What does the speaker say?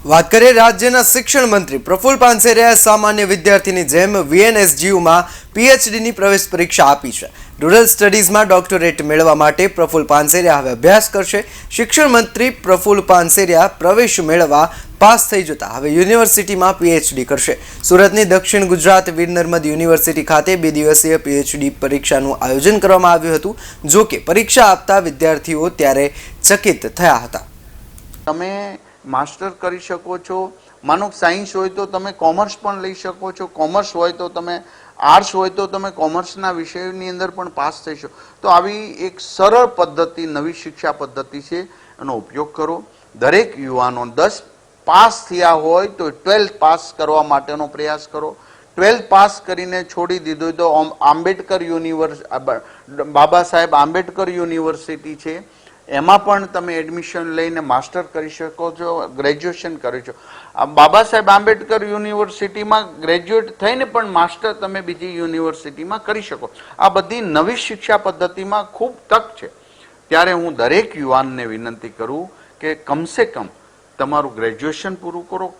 વાત કરીએ રાજ્યના શિક્ષણ મંત્રી પ્રફુલ પાનસેરિયાએ સામાન્ય વિદ્યાર્થીની જેમ VNSGUમાં PhDની પ્રવેશ પરીક્ષા આપી છે। રૂરલ સ્ટડીઝમાં ડોક્ટરેટ મેળવવા માટે પ્રફુલ પાનસેરિયા હવે અભ્યાસ કરશે। શિક્ષણ મંત્રી પ્રફુલ પાનસેરિયા પ્રવેશ મેળવવા પાસ થઈ જતા હવે યુનિવર્સિટીમાં PhD કરશે। સુરતની દક્ષિણ ગુજરાત વીર નર્મદ યુનિવર્સિટી ખાતે 2 દિવસીય PhD પરીક્ષાનું આયોજન કરવામાં આવ્યું હતું। જો કે પરીક્ષા આપતા વિદ્યાર્થીઓ ત્યારે ચકિત થયા હતા। તમે માસ્ટર કરી શકો છો। માનો સાયન્સ હોય તો તમે કોમર્સ પણ લઈ શકો છો, કોમર્સ હોય તો તમે આર્ટ્સ હોય તો તમે કોમર્સના વિષયની અંદર પણ પાસ થઈ શકો। તો આવી એક સરળ પદ્ધતિ, નવી શિક્ષા પદ્ધતિ છે, એનો ઉપયોગ કરો। દરેક યુવાનો 10 પાસ થયા હોય તો 12th પાસ કરવા માટેનો પ્રયાસ કરો। 12th પાસ કરીને છોડી દીધું તો આંબેડકર યુનિવર્સિટી, બાબા સાહેબ આંબેડકર યુનિવર્સિટી છે, એમાં પણ તમે એડમિશન લઈને માસ્ટર કરી શકો છો, ગ્રેજ્યુએશન કરી શકો। બાબા સાહેબ આંબેડકર યુનિવર્સિટીમાં ગ્રેજ્યુએટ થઈને પણ માસ્ટર તમે બીજી યુનિવર્સિટીમાં કરી શકો। આ બધી નવી શિક્ષા પદ્ધતિમાં ખૂબ તક છે। ત્યારે હું દરેક યુવાનને વિનંતી કરું કે કમસે કમ તમારું ગ્રેજ્યુએશન પૂરું કરો,